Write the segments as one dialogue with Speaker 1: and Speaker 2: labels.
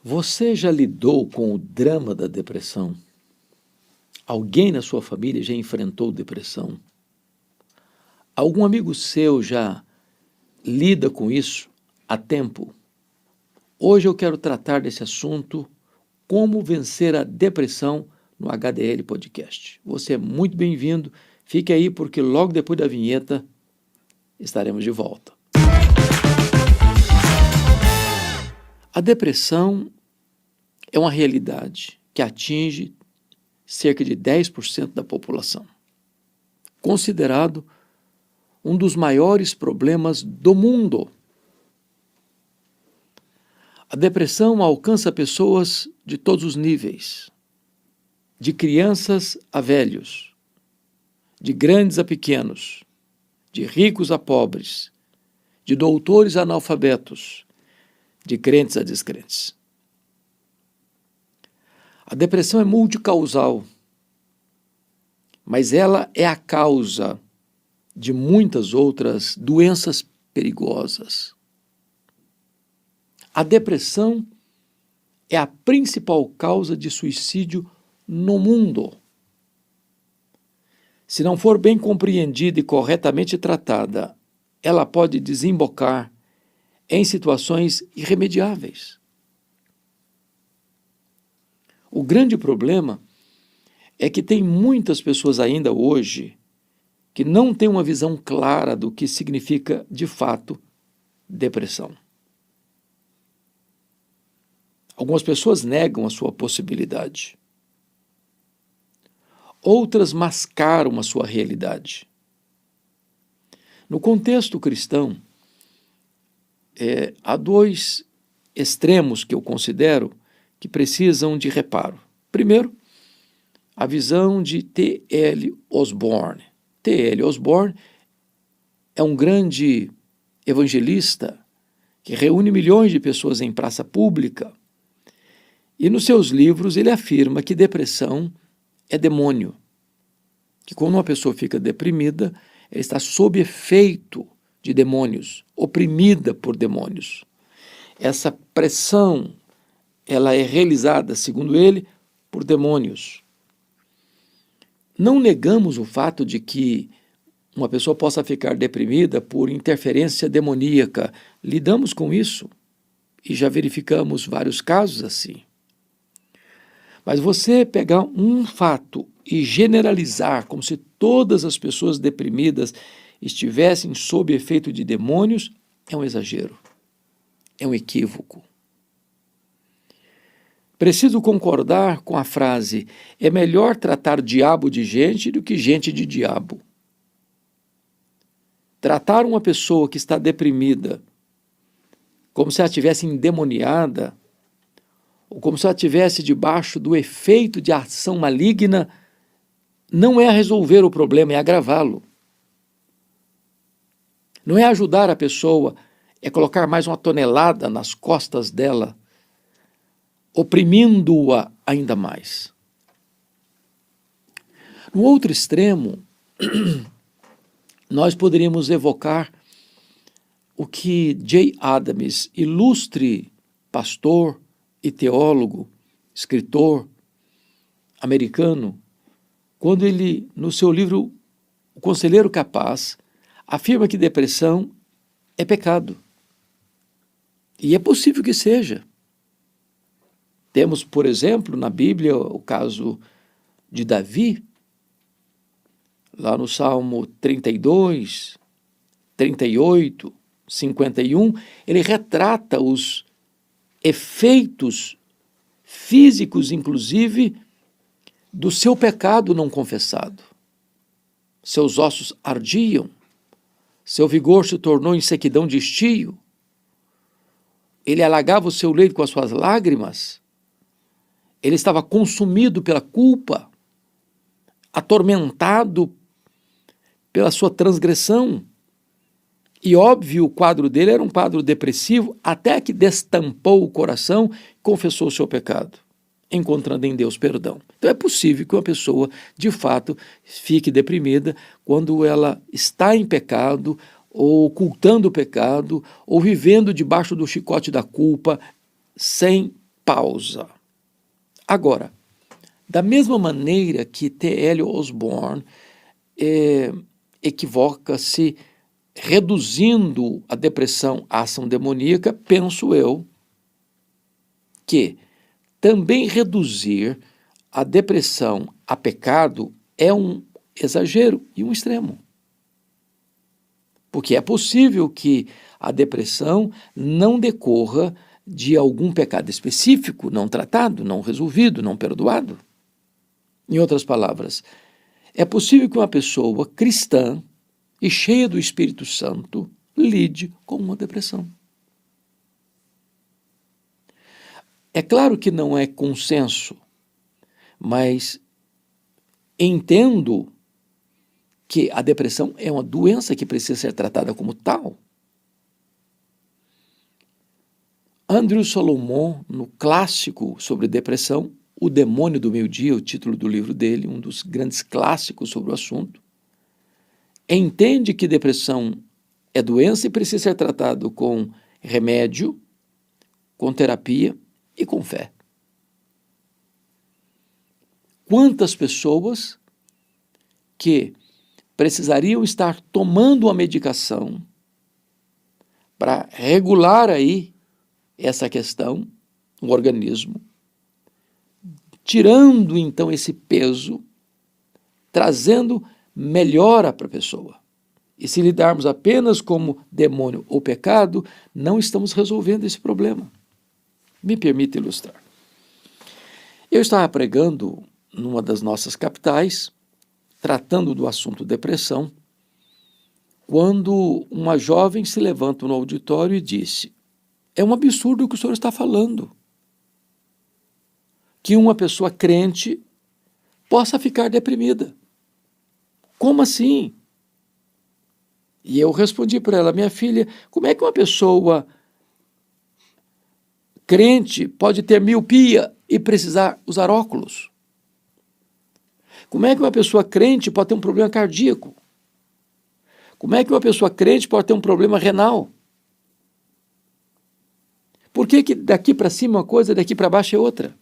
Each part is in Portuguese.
Speaker 1: Você já lidou com o drama da depressão? Alguém na sua família já enfrentou depressão? Algum amigo seu já lida com isso há tempo? Hoje eu quero tratar desse assunto, como vencer a depressão, no HDL Podcast. Você é muito bem-vindo, fique aí porque logo depois da vinheta estaremos de volta. A depressão é uma realidade que atinge cerca de 10% da população, considerado um dos maiores problemas do mundo. A depressão alcança pessoas de todos os níveis, de crianças a velhos, de grandes a pequenos, de ricos a pobres, de doutores a analfabetos, de crentes a descrentes. A depressão é multicausal, mas ela é a causa de muitas outras doenças perigosas. A depressão é a principal causa de suicídio no mundo. Se não for bem compreendida e corretamente tratada, ela pode desembocar em situações irremediáveis. O grande problema é que tem muitas pessoas ainda hoje que não têm uma visão clara do que significa, de fato, depressão. Algumas pessoas negam a sua possibilidade. Outras mascaram a sua realidade. No contexto cristão, há dois extremos que eu considero que precisam de reparo. Primeiro, a visão de T.L. Osborne. T.L. Osborne é um grande evangelista que reúne milhões de pessoas em praça pública e nos seus livros ele afirma que depressão é demônio, que quando uma pessoa fica deprimida, ela está sob efeito de demônios, oprimida por demônios. Essa pressão, ela é realizada, segundo ele, por demônios. Não negamos o fato de que uma pessoa possa ficar deprimida por interferência demoníaca. Lidamos com isso e já verificamos vários casos assim. Mas você pegar um fato e generalizar como se todas as pessoas deprimidas estivessem sob efeito de demônios é um exagero, é um equívoco. Preciso concordar com a frase: é melhor tratar diabo de gente do que gente de diabo. Tratar uma pessoa que está deprimida como se ela estivesse endemoniada, ou como se ela estivesse debaixo do efeito de ação maligna, não é resolver o problema, é agravá-lo. Não é ajudar a pessoa, é colocar mais uma tonelada nas costas dela, oprimindo-a ainda mais. No outro extremo, nós poderíamos evocar o que Jay Adams, ilustre pastor e teólogo, escritor americano, quando ele, no seu livro O Conselheiro Capaz, afirma que depressão é pecado. E é possível que seja. Temos, por exemplo, na Bíblia, o caso de Davi, lá no Salmo 32, 38, 51, ele retrata os efeitos físicos, inclusive, do seu pecado não confessado. Seus ossos ardiam, seu vigor se tornou em sequidão de estio, ele alagava o seu leito com as suas lágrimas, ele estava consumido pela culpa, atormentado pela sua transgressão. E óbvio, o quadro dele era um quadro depressivo, até que destampou o coração e confessou o seu pecado, encontrando em Deus perdão. Então é possível que uma pessoa, de fato, fique deprimida quando ela está em pecado, ou ocultando o pecado, ou vivendo debaixo do chicote da culpa, sem pausa. Agora, da mesma maneira que T.L. Osborne equivoca-se reduzindo a depressão à ação demoníaca, penso eu que também reduzir a depressão a pecado é um exagero e um extremo. Porque é possível que a depressão não decorra de algum pecado específico, não tratado, não resolvido, não perdoado. Em outras palavras, é possível que uma pessoa cristã e cheia do Espírito Santo lide com uma depressão. É claro que não é consenso, mas entendo que a depressão é uma doença que precisa ser tratada como tal. Andrew Solomon, no clássico sobre depressão, O Demônio do Meio-Dia, o título do livro dele, um dos grandes clássicos sobre o assunto, entende que depressão é doença e precisa ser tratado com remédio, com terapia e com fé. Quantas pessoas que precisariam estar tomando uma medicação para regular aí essa questão no organismo, tirando então esse peso, trazendo melhora para a pessoa. E se lidarmos apenas como demônio ou pecado, não estamos resolvendo esse problema. Me permita ilustrar. Eu estava pregando numa das nossas capitais, tratando do assunto depressão, quando uma jovem se levanta no auditório e disse: é um absurdo o que o senhor está falando, que uma pessoa crente possa ficar deprimida. Como assim? E eu respondi para ela: minha filha, como é que uma pessoa crente pode ter miopia e precisar usar óculos? Como é que uma pessoa crente pode ter um problema cardíaco? Como é que uma pessoa crente pode ter um problema renal? Por que daqui para cima é uma coisa, daqui para baixo é outra?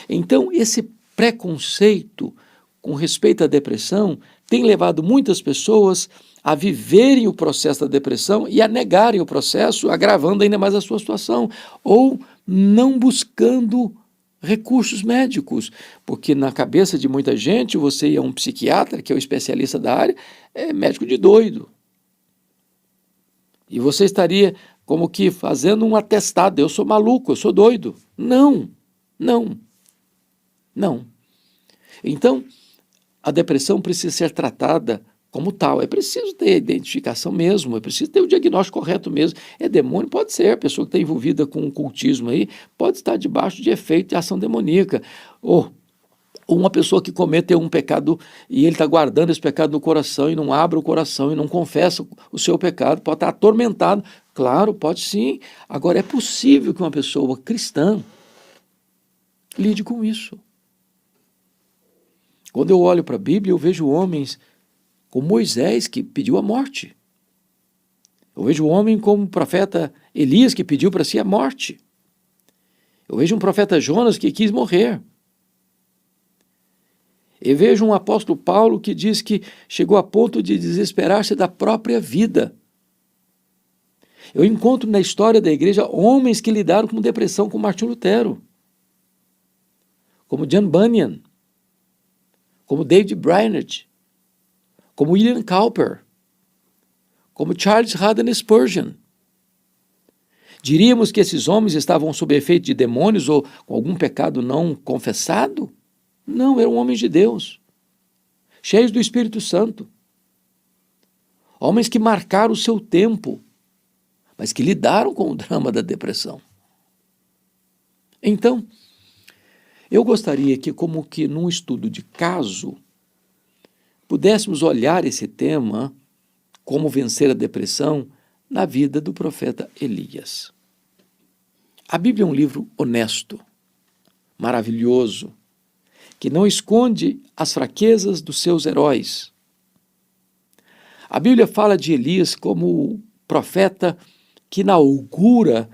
Speaker 1: Então, esse preconceito com respeito à depressão tem levado muitas pessoas a viverem o processo da depressão e a negarem o processo, agravando ainda mais a sua situação, ou não buscando recursos médicos, porque na cabeça de muita gente, você ir a um psiquiatra, que é o especialista da área, é médico de doido. E você estaria como que fazendo um atestado: eu sou maluco, eu sou doido. Não, não, não. Então, a depressão precisa ser tratada como tal. É preciso ter identificação mesmo, é preciso ter o diagnóstico correto mesmo. É demônio? Pode ser. A pessoa que está envolvida com o cultismo aí pode estar debaixo de efeito de ação demoníaca. Ou uma pessoa que cometeu um pecado e ele está guardando esse pecado no coração e não abre o coração e não confessa o seu pecado, pode estar atormentado. Claro, pode sim. Agora, é possível que uma pessoa cristã lide com isso. Quando eu olho para a Bíblia, eu vejo homens como Moisés, que pediu a morte. Eu vejo um homem como o profeta Elias, que pediu para si a morte. Eu vejo um profeta Jonas que quis morrer. Eu vejo um apóstolo Paulo que diz que chegou a ponto de desesperar-se da própria vida. Eu encontro na história da igreja homens que lidaram com depressão, como Martinho Lutero, como John Bunyan, como David Brainerd, como William Cowper, como Charles Haddon Spurgeon. Diríamos que esses homens estavam sob efeito de demônios ou com algum pecado não confessado? Não, eram homens de Deus, cheios do Espírito Santo. Homens que marcaram o seu tempo, mas que lidaram com o drama da depressão. Então, eu gostaria que, como que num estudo de caso, pudéssemos olhar esse tema, como vencer a depressão, na vida do profeta Elias. A Bíblia é um livro honesto, maravilhoso, que não esconde as fraquezas dos seus heróis. A Bíblia fala de Elias como o profeta que inaugura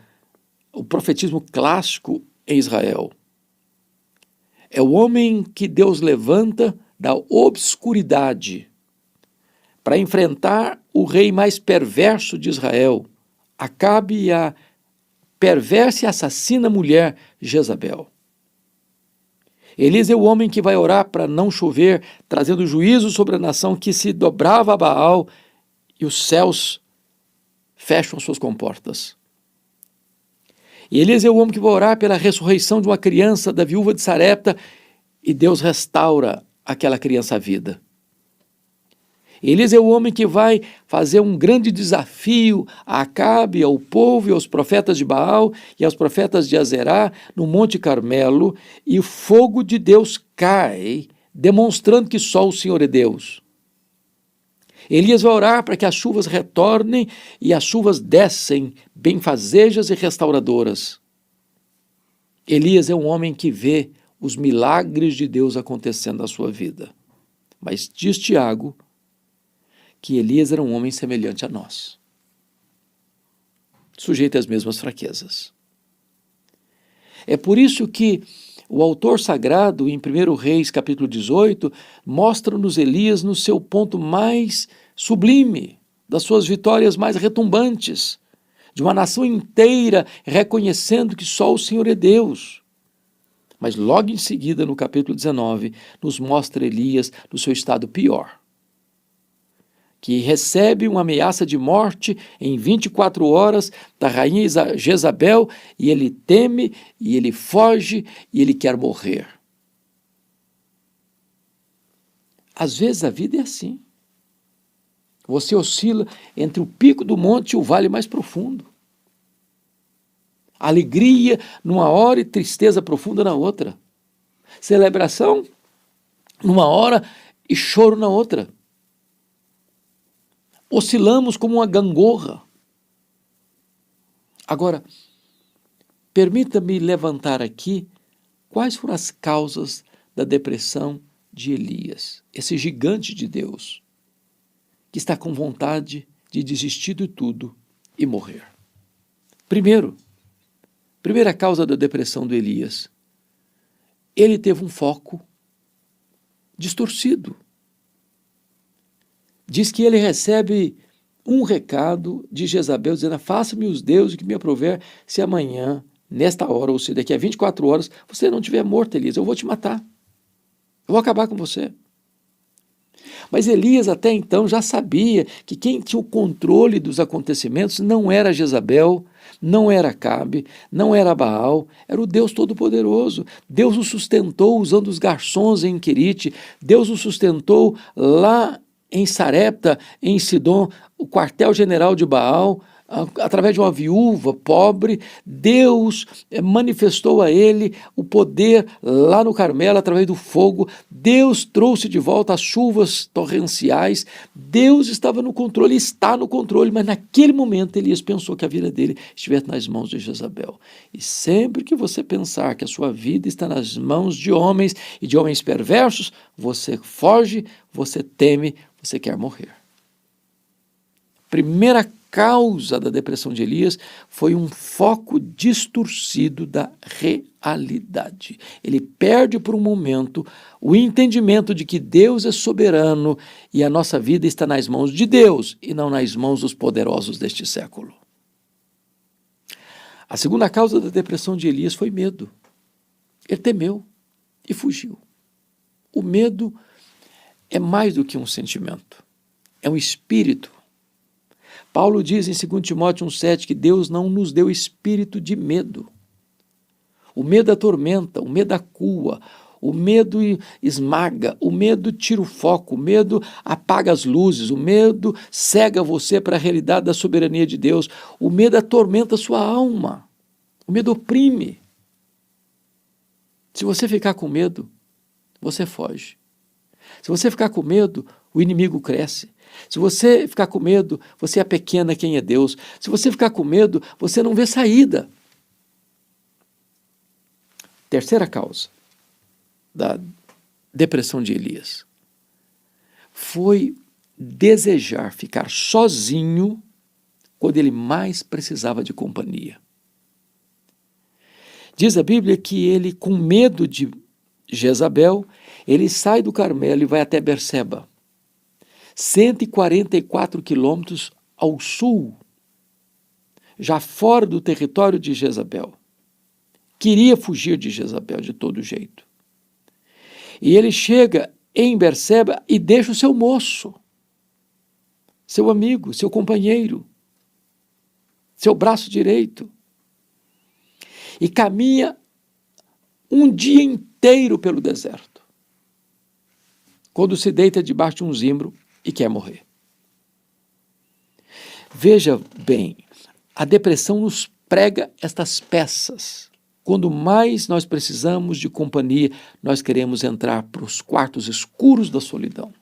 Speaker 1: o profetismo clássico em Israel. É o homem que Deus levanta da obscuridade para enfrentar o rei mais perverso de Israel, Acabe, e a perversa e assassina mulher Jezabel. Elias é o homem que vai orar para não chover, trazendo juízo sobre a nação que se dobrava a Baal e os céus fecham suas comportas. E Elias é o homem que vai orar pela ressurreição de uma criança da viúva de Sarepta e Deus restaura aquela criança à vida. Elias é o homem que vai fazer um grande desafio a Acabe, ao povo e aos profetas de Baal e aos profetas de Azerá no Monte Carmelo, e o fogo de Deus cai, demonstrando que só o Senhor é Deus. Elias vai orar para que as chuvas retornem e as chuvas descem, benfazejas e restauradoras. Elias é um homem que vê os milagres de Deus acontecendo na sua vida. Mas diz Tiago que Elias era um homem semelhante a nós, sujeito às mesmas fraquezas. É por isso que o autor sagrado, em 1 Reis, capítulo 18, mostra-nos Elias no seu ponto mais sublime, das suas vitórias mais retumbantes, de uma nação inteira reconhecendo que só o Senhor é Deus. Mas logo em seguida, no capítulo 19, nos mostra Elias no seu estado pior, que recebe uma ameaça de morte em 24 horas da rainha Jezabel, e ele teme, e ele foge, e ele quer morrer. Às vezes a vida é assim. Você oscila entre o pico do monte e o vale mais profundo. Alegria numa hora e tristeza profunda na outra. Celebração numa hora e choro na outra. Oscilamos como uma gangorra. Agora, permita-me levantar aqui quais foram as causas da depressão de Elias, esse gigante de Deus, que está com vontade de desistir de tudo e morrer. Primeira causa da depressão de Elias, ele teve um foco distorcido. Diz que ele recebe um recado de Jezabel dizendo: faça-me os deuses que me aprover, se amanhã, nesta hora, ou se daqui a 24 horas, você não estiver morto, Elias, eu vou te matar. Eu vou acabar com você. Mas Elias até então já sabia que quem tinha o controle dos acontecimentos não era Jezabel, não era Acabe, não era Baal, era o Deus Todo-Poderoso. Deus o sustentou usando os garçons em Querite, Deus o sustentou lá em Sarepta, em Sidom, o quartel-general de Baal, através de uma viúva pobre. Deus manifestou a ele o poder lá no Carmelo, através do fogo. Deus trouxe de volta as chuvas torrenciais. Deus estava no controle, está no controle, mas naquele momento Elias pensou que a vida dele estivesse nas mãos de Jezabel. E sempre que você pensar que a sua vida está nas mãos de homens e de homens perversos, você foge, você teme, você quer morrer. Primeira causa da depressão de Elias foi um foco distorcido da realidade. Ele perde por um momento o entendimento de que Deus é soberano e a nossa vida está nas mãos de Deus e não nas mãos dos poderosos deste século. A segunda causa da depressão de Elias foi medo. Ele temeu e fugiu. O medo é mais do que um sentimento, é um espírito. Paulo diz em 2 Timóteo 1,7 que Deus não nos deu espírito de medo. O medo atormenta, o medo acua, o medo esmaga, o medo tira o foco, o medo apaga as luzes, o medo cega você para a realidade da soberania de Deus, o medo atormenta a sua alma, o medo oprime. Se você ficar com medo, você foge. Se você ficar com medo, o inimigo cresce. Se você ficar com medo, você é pequena quem é Deus. Se você ficar com medo, você não vê saída. Terceira causa da depressão de Elias foi desejar ficar sozinho quando ele mais precisava de companhia. Diz a Bíblia que ele, com medo de Jezabel, ele sai do Carmelo e vai até Berseba, 144 quilômetros ao sul, já fora do território de Jezabel. Queria fugir de Jezabel de todo jeito. E ele chega em Berseba e deixa o seu moço, seu amigo, seu companheiro, seu braço direito, e caminha um dia inteiro pelo deserto, quando se deita debaixo de um zimbro e quer morrer. Veja bem, a depressão nos prega estas peças. Quando mais nós precisamos de companhia, nós queremos entrar para os quartos escuros da solidão.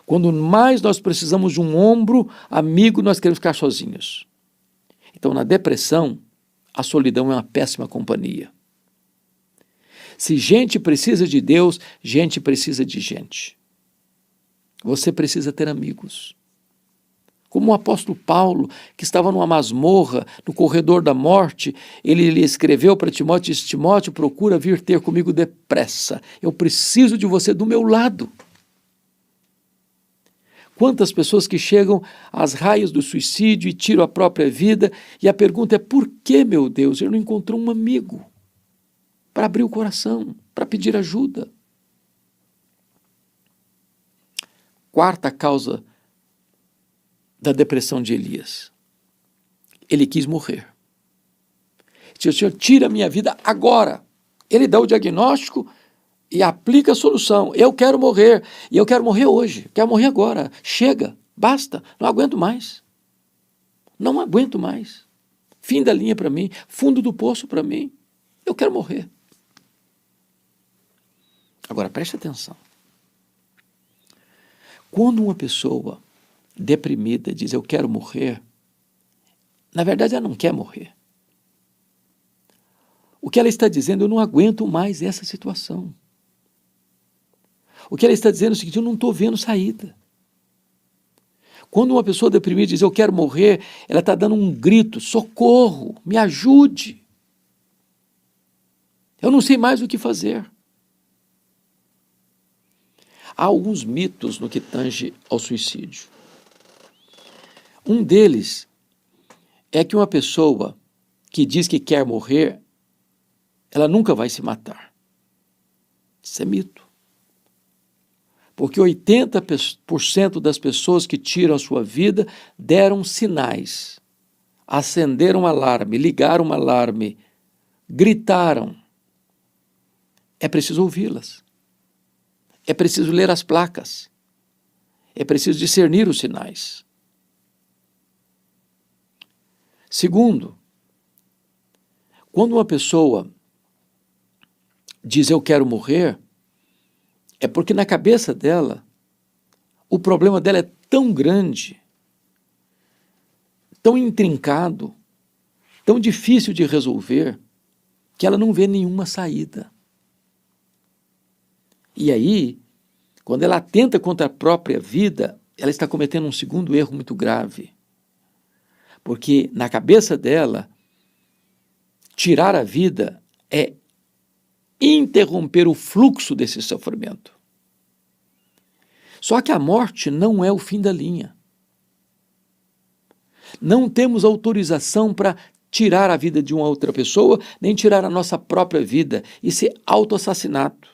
Speaker 1: Quando mais nós precisamos de um ombro amigo, nós queremos ficar sozinhos. Então, na depressão, a solidão é uma péssima companhia. Se gente precisa de Deus, gente precisa de gente. Você precisa ter amigos. Como o apóstolo Paulo, que estava numa masmorra, no corredor da morte, ele lhe escreveu para Timóteo, disse: Timóteo, procura vir ter comigo depressa. Eu preciso de você do meu lado. Quantas pessoas que chegam às raias do suicídio e tiram a própria vida, e a pergunta é: por que, meu Deus, eu não encontrei um amigo para abrir o coração, para pedir ajuda? Quarta causa da depressão de Elias. Ele quis morrer. Disse: Senhor, tira a minha vida agora. Ele dá o diagnóstico e aplica a solução. Eu quero morrer, e eu quero morrer hoje, quero morrer agora. Chega, basta, não aguento mais. Não aguento mais. Fim da linha para mim, fundo do poço para mim. Eu quero morrer. Agora, preste atenção. Quando uma pessoa deprimida diz: eu quero morrer, na verdade ela não quer morrer. O que ela está dizendo: eu não aguento mais essa situação. O que ela está dizendo é o seguinte: eu não estou vendo saída. Quando uma pessoa deprimida diz: eu quero morrer, ela está dando um grito: socorro, me ajude. Eu não sei mais o que fazer. Há alguns mitos no que tange ao suicídio. Um deles é que uma pessoa que diz que quer morrer, ela nunca vai se matar. Isso é mito. Porque 80% das pessoas que tiram a sua vida deram sinais, acenderam um alarme, ligaram um alarme, gritaram. É preciso ouvi-las. É preciso ler as placas. É preciso discernir os sinais. Segundo, quando uma pessoa diz: eu quero morrer, é porque na cabeça dela, o problema dela é tão grande, tão intrincado, tão difícil de resolver, que ela não vê nenhuma saída. E aí, quando ela atenta contra a própria vida, ela está cometendo um segundo erro muito grave. Porque na cabeça dela, tirar a vida é interromper o fluxo desse sofrimento. Só que a morte não é o fim da linha. Não temos autorização para tirar a vida de uma outra pessoa, nem tirar a nossa própria vida. Isso é autoassassinato.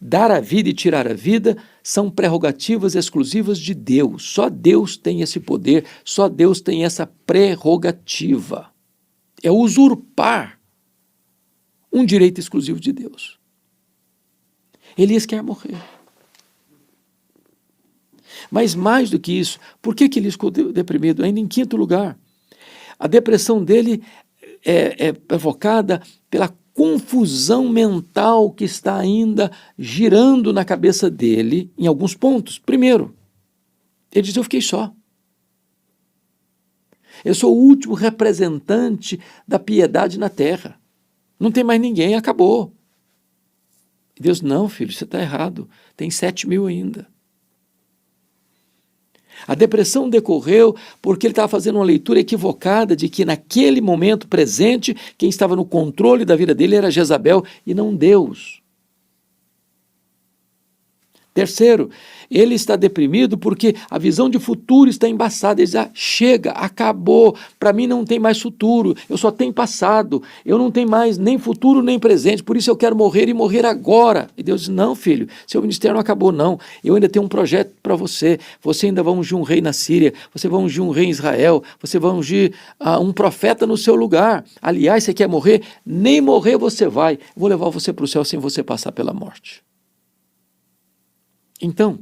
Speaker 1: Dar a vida e tirar a vida são prerrogativas exclusivas de Deus. Só Deus tem esse poder, só Deus tem essa prerrogativa. É usurpar um direito exclusivo de Deus. Elias quer morrer. Mas mais do que isso, por que Elias ficou deprimido? Ainda em quinto lugar, a depressão dele é provocada pela confusão mental que está ainda girando na cabeça dele em alguns pontos. Primeiro, ele diz: eu fiquei só. Eu sou o último representante da piedade na terra. Não tem mais ninguém, acabou. E Deus: não, filho, você está errado. Tem 7.000 ainda. A depressão decorreu porque ele estava fazendo uma leitura equivocada de que naquele momento presente, quem estava no controle da vida dele era Jezabel e não Deus. Terceiro, ele está deprimido porque a visão de futuro está embaçada. Ele diz, chega, acabou, para mim não tem mais futuro, eu só tenho passado, eu não tenho mais nem futuro nem presente, por isso eu quero morrer e morrer agora. E Deus diz, não filho, seu ministério não acabou não, eu ainda tenho um projeto para você, você ainda vai ungir um rei na Síria, você vai ungir um rei em Israel, você vai ungir um profeta no seu lugar. Aliás, você quer morrer? Nem morrer você vai, eu vou levar você para o céu sem você passar pela morte. Então,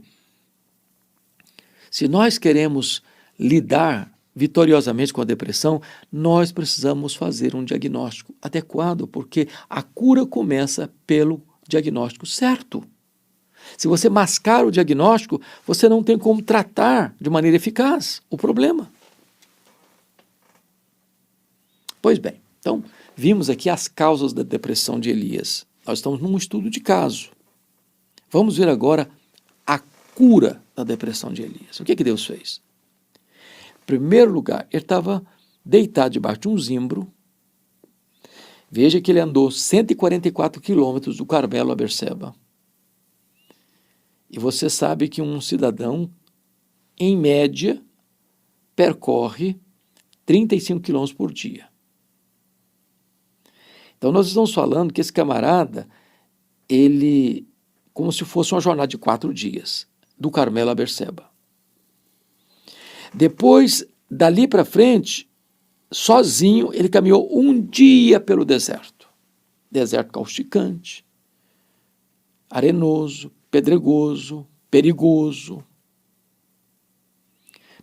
Speaker 1: se nós queremos lidar vitoriosamente com a depressão, nós precisamos fazer um diagnóstico adequado, porque a cura começa pelo diagnóstico certo. Se você mascar o diagnóstico, você não tem como tratar de maneira eficaz o problema. Pois bem, então, vimos aqui as causas da depressão de Elias. Nós estamos num estudo de caso. Vamos ver agora a cura da depressão de Elias. O que Deus fez? Em primeiro lugar, ele estava deitado debaixo de um zimbro. Veja que ele andou 144 quilômetros do Carmelo a Berseba. E você sabe que um cidadão, em média, percorre 35 quilômetros por dia. Então nós estamos falando que esse camarada, ele, como se fosse uma jornada de 4 dias, do Carmelo a Berseba. Depois, dali para frente, sozinho, ele caminhou um dia pelo deserto. Deserto causticante, arenoso, pedregoso, perigoso.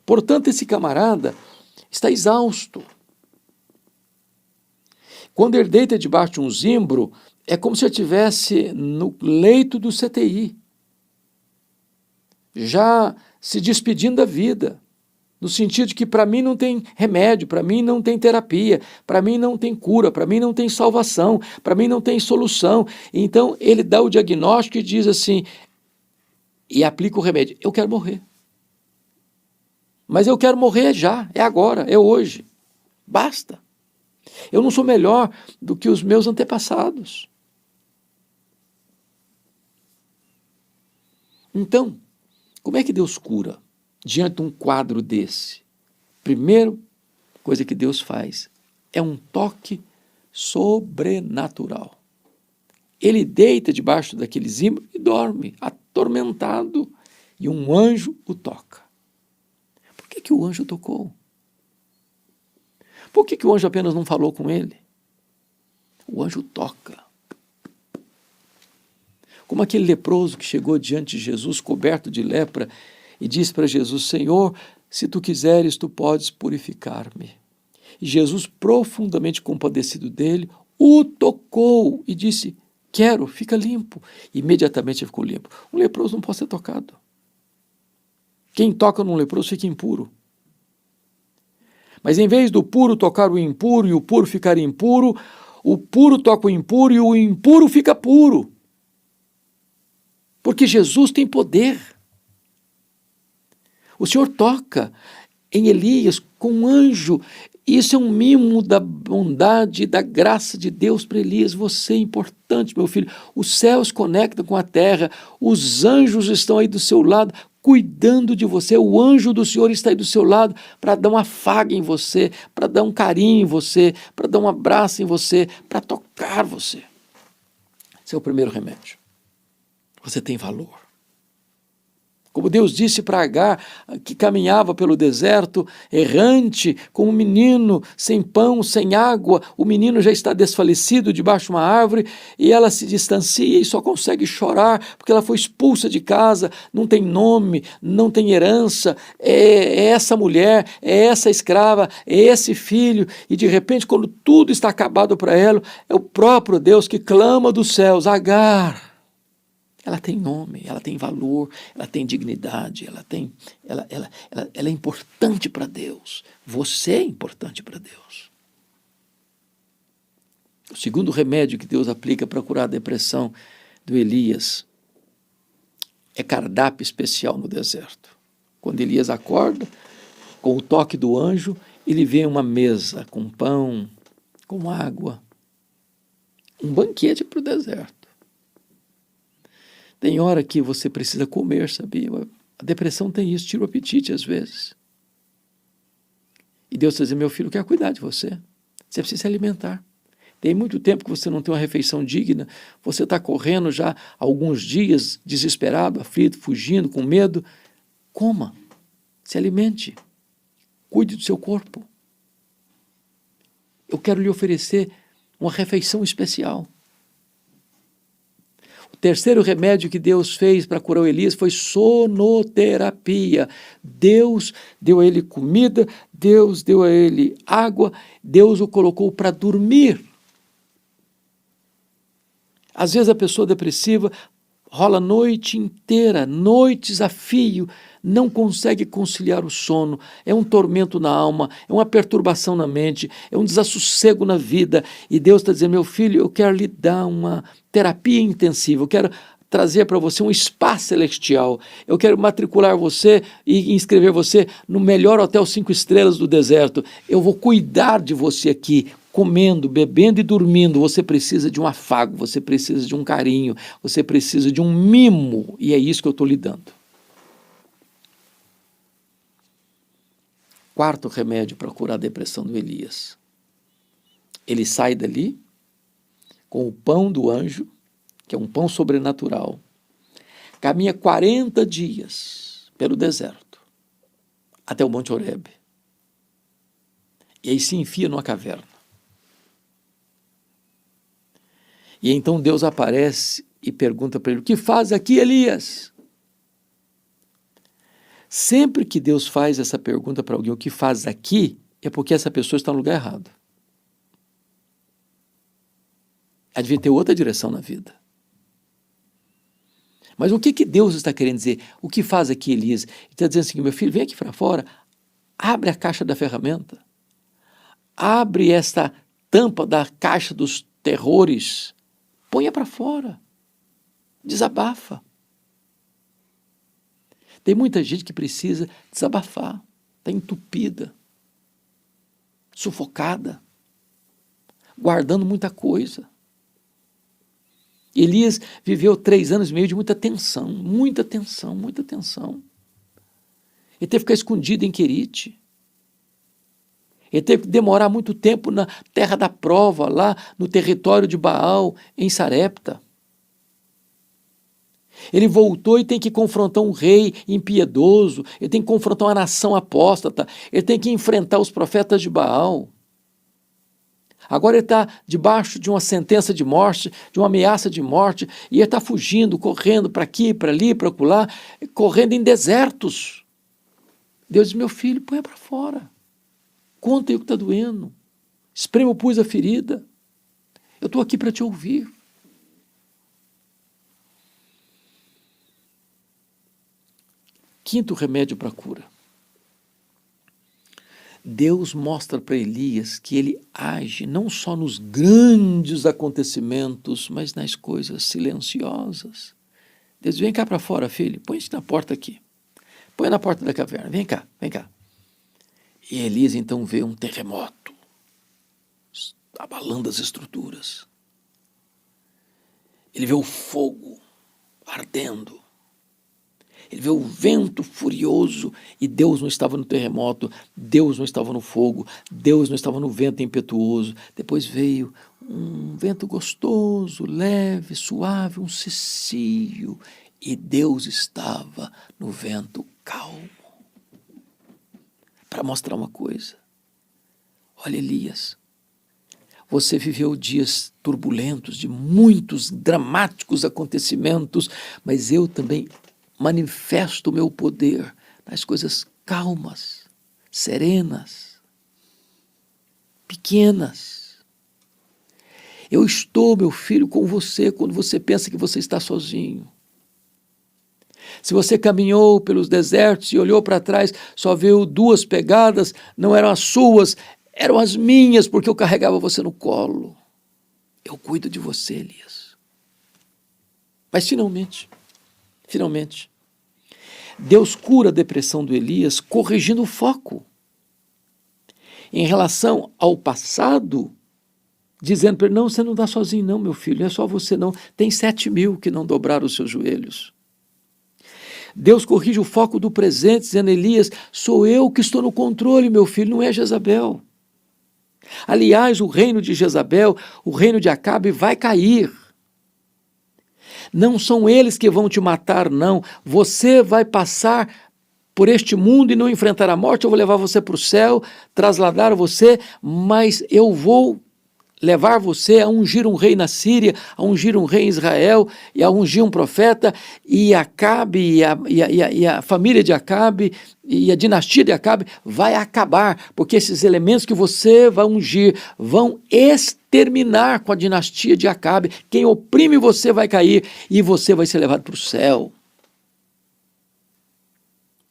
Speaker 1: Portanto, esse camarada está exausto. Quando ele deita debaixo de um zimbro, é como se ele estivesse no leito do CTI, já se despedindo da vida, no sentido de que para mim não tem remédio, para mim não tem terapia, para mim não tem cura, para mim não tem salvação, para mim não tem solução. Então ele dá o diagnóstico e diz assim, e aplica o remédio, eu quero morrer. Mas eu quero morrer já, é agora, é hoje. Basta. Eu não sou melhor do que os meus antepassados. Então, como é que Deus cura diante de um quadro desse? Primeira coisa que Deus faz é um toque sobrenatural. Ele deita debaixo daquele zimbro e dorme, atormentado, e um anjo o toca. Por que o anjo tocou? Por que o anjo apenas não falou com ele? O anjo toca. Como aquele leproso que chegou diante de Jesus, coberto de lepra, e disse para Jesus, Senhor, se tu quiseres, tu podes purificar-me. E Jesus, profundamente compadecido dele, o tocou e disse, quero, fica limpo. Imediatamente ele ficou limpo. Um leproso não pode ser tocado. Quem toca num leproso fica impuro. Mas em vez do puro tocar o impuro e o puro ficar impuro, o puro toca o impuro e o impuro fica puro. Porque Jesus tem poder. O Senhor toca em Elias com um anjo. Isso é um mimo da bondade e da graça de Deus para Elias. Você é importante, meu filho. Os céus conectam com a terra. Os anjos estão aí do seu lado, cuidando de você. O anjo do Senhor está aí do seu lado para dar um afago em você, para dar um carinho em você, para dar um abraço em você, para tocar você. Esse é o primeiro remédio. Você tem valor. Como Deus disse para Agar, que caminhava pelo deserto, errante, como um menino, sem pão, sem água, o menino já está desfalecido debaixo de uma árvore, e ela se distancia e só consegue chorar, porque ela foi expulsa de casa, não tem nome, não tem herança, é essa mulher, é essa escrava, é esse filho, e de repente, quando tudo está acabado para ela, é o próprio Deus que clama dos céus, Agar. Ela tem nome, ela tem valor, ela tem dignidade, ela é importante para Deus. Você é importante para Deus. O segundo remédio que Deus aplica para curar a depressão do Elias é cardápio especial no deserto. Quando Elias acorda, com o toque do anjo, ele vê uma mesa com pão, com água, um banquete para o deserto. Tem hora que você precisa comer, sabia? A depressão tem isso, tira o apetite às vezes. E Deus está dizendo, meu filho, quer cuidar de você. Você precisa se alimentar. Tem muito tempo que você não tem uma refeição digna, você está correndo já há alguns dias, desesperado, aflito, fugindo, com medo. Coma, se alimente, cuide do seu corpo. Eu quero lhe oferecer uma refeição especial. O terceiro remédio que Deus fez para curar o Elias foi sonoterapia. Deus deu a ele comida, Deus deu a ele água, Deus o colocou para dormir. Às vezes a pessoa depressiva rola a noite inteira, noites a fio, não consegue conciliar o sono, é um tormento na alma, é uma perturbação na mente, é um desassossego na vida, e Deus está dizendo, meu filho, eu quero lhe dar uma terapia intensiva, eu quero trazer para você um spa celestial, eu quero matricular você e inscrever você no melhor hotel 5 estrelas do deserto, eu vou cuidar de você aqui, comendo, bebendo e dormindo. Você precisa de um afago, você precisa de um carinho, você precisa de um mimo, e é isso que eu estou lhe dando. Quarto remédio para curar a depressão do Elias. Ele sai dali com o pão do anjo, que é um pão sobrenatural, caminha 40 dias pelo deserto, até o Monte Horebe, e aí se enfia numa caverna. E então Deus aparece e pergunta para ele, o que faz aqui, Elias? Sempre que Deus faz essa pergunta para alguém, o que faz aqui, é porque essa pessoa está no lugar errado. Ela devia ter outra direção na vida. Mas o que Deus está querendo dizer? O que faz aqui, Elias? Ele está dizendo assim, meu filho, vem aqui para fora, abre a caixa da ferramenta, abre esta tampa da caixa dos terrores, ponha para fora, desabafa. Tem muita gente que precisa desabafar, está entupida, sufocada, guardando muita coisa. Elias viveu 3 anos e meio de muita tensão, muita tensão, muita tensão. Ele teve que ficar escondido em Querite. Ele teve que demorar muito tempo na terra da prova, lá no território de Baal, em Sarepta. Ele voltou e tem que confrontar um rei impiedoso, ele tem que confrontar uma nação apóstata, ele tem que enfrentar os profetas de Baal. Agora ele está debaixo de uma sentença de morte, de uma ameaça de morte, e ele está fugindo, correndo para aqui, para ali, para acolá, correndo em desertos. Deus diz, meu filho, põe para fora. Conta aí o que está doendo. Esprema o pus a ferida. Eu estou aqui para te ouvir. Quinto remédio para a cura. Deus mostra para Elias que ele age não só nos grandes acontecimentos, mas nas coisas silenciosas. Deus diz, vem cá para fora, filho, põe-se na porta aqui. Põe na porta da caverna, vem cá, vem cá. E Elias então vê um terremoto, abalando as estruturas. Ele vê o fogo ardendo. Ele vê o vento furioso e Deus não estava no terremoto, Deus não estava no fogo, Deus não estava no vento impetuoso. Depois veio um vento gostoso, leve, suave, um cicio, e Deus estava no vento calmo. Para mostrar uma coisa, olha Elias, você viveu dias turbulentos, de muitos dramáticos acontecimentos, mas eu também manifesto o meu poder nas coisas calmas, serenas, pequenas. Eu estou, meu filho, com você quando você pensa que você está sozinho. Se você caminhou pelos desertos e olhou para trás, só viu 2 pegadas, não eram as suas, eram as minhas, porque eu carregava você no colo. Eu cuido de você, Elias. Mas finalmente, Deus cura a depressão do Elias corrigindo o foco. Em relação ao passado, dizendo para ele, não, você não está sozinho não, meu filho, não é só você não, tem 7.000 que não dobraram os seus joelhos. Deus corrige o foco do presente, dizendo, Elias, sou eu que estou no controle, meu filho, não é Jezabel. Aliás, o reino de Jezabel, o reino de Acabe vai cair. Não são eles que vão te matar, não. Você vai passar por este mundo e não enfrentar a morte. Eu vou levar você para o céu, trasladar você, mas eu vou levar você a ungir um rei na Síria, a ungir um rei em Israel, e a ungir um profeta, e Acabe, e a família de Acabe, e a dinastia de Acabe vai acabar, porque esses elementos que você vai ungir vão exterminar com a dinastia de Acabe. Quem oprime você vai cair, e você vai ser levado para o céu.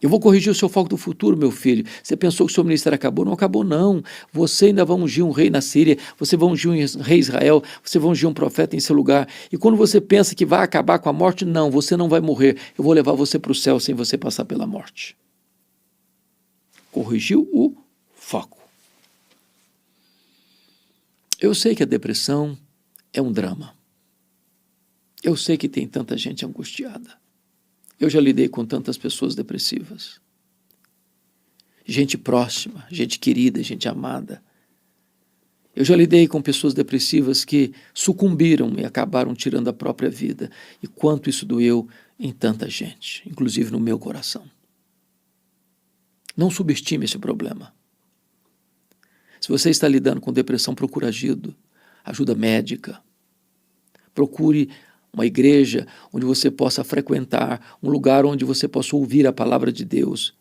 Speaker 1: Eu vou corrigir o seu foco do futuro, meu filho. Você pensou que o seu ministério acabou? Não acabou, não. Você ainda vai ungir um rei na Síria, você vai ungir um rei Israel, você vai ungir um profeta em seu lugar. E quando você pensa que vai acabar com a morte, não, você não vai morrer. Eu vou levar você para o céu sem você passar pela morte. Corrigiu o foco. Eu sei que a depressão é um drama. Eu sei que tem tanta gente angustiada. Eu já lidei com tantas pessoas depressivas. Gente próxima, gente querida, gente amada. Eu já lidei com pessoas depressivas que sucumbiram e acabaram tirando a própria vida. E quanto isso doeu em tanta gente, inclusive no meu coração. Não subestime esse problema. Se você está lidando com depressão, procure ajuda médica. Procure uma igreja onde você possa frequentar, um lugar onde você possa ouvir a palavra de Deus,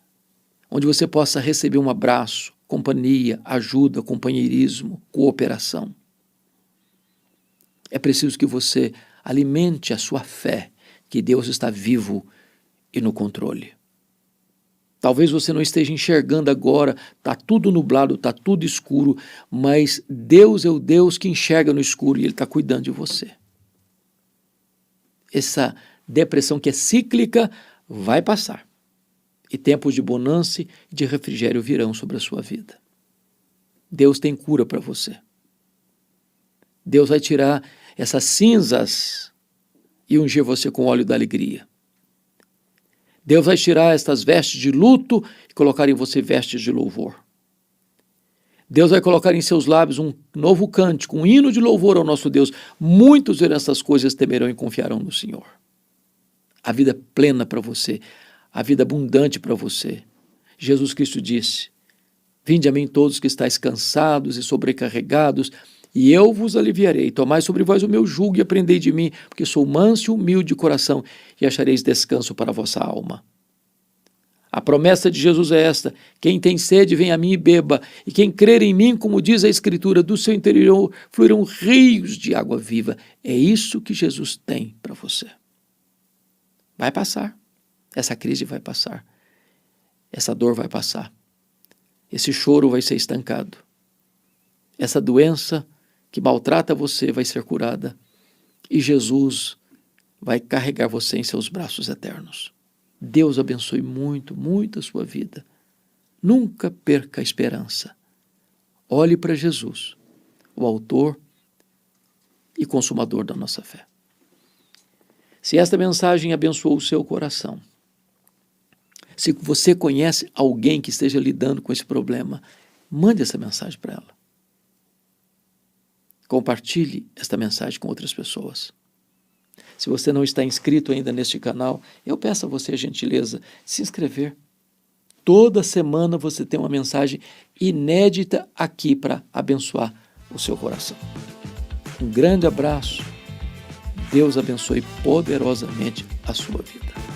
Speaker 1: onde você possa receber um abraço, companhia, ajuda, companheirismo, cooperação. É preciso que você alimente a sua fé, que Deus está vivo e no controle. Talvez você não esteja enxergando agora, está tudo nublado, está tudo escuro, mas Deus é o Deus que enxerga no escuro e Ele está cuidando de você. Essa depressão que é cíclica vai passar. E tempos de bonança e de refrigério virão sobre a sua vida. Deus tem cura para você. Deus vai tirar essas cinzas e ungir você com óleo da alegria. Deus vai tirar estas vestes de luto e colocar em você vestes de louvor. Deus vai colocar em seus lábios um novo cântico, um hino de louvor ao nosso Deus. Muitos verão essas coisas, temerão e confiarão no Senhor. A vida plena para você, a vida abundante para você. Jesus Cristo disse, vinde a mim todos que estáis cansados e sobrecarregados, e eu vos aliviarei. Tomai sobre vós o meu jugo e aprendei de mim, porque sou manso e humilde de coração, e achareis descanso para a vossa alma. A promessa de Jesus é esta, quem tem sede vem a mim e beba, e quem crer em mim, como diz a Escritura, do seu interior fluirão rios de água viva. É isso que Jesus tem para você. Vai passar, essa crise vai passar, essa dor vai passar, esse choro vai ser estancado, essa doença que maltrata você vai ser curada, e Jesus vai carregar você em seus braços eternos. Deus abençoe muito, muito a sua vida. Nunca perca a esperança. Olhe para Jesus, o autor e consumador da nossa fé. Se esta mensagem abençoou o seu coração, se você conhece alguém que esteja lidando com esse problema, mande essa mensagem para ela. Compartilhe esta mensagem com outras pessoas. Se você não está inscrito ainda neste canal, eu peço a você a gentileza de se inscrever. Toda semana você tem uma mensagem inédita aqui para abençoar o seu coração. Um grande abraço. Deus abençoe poderosamente a sua vida.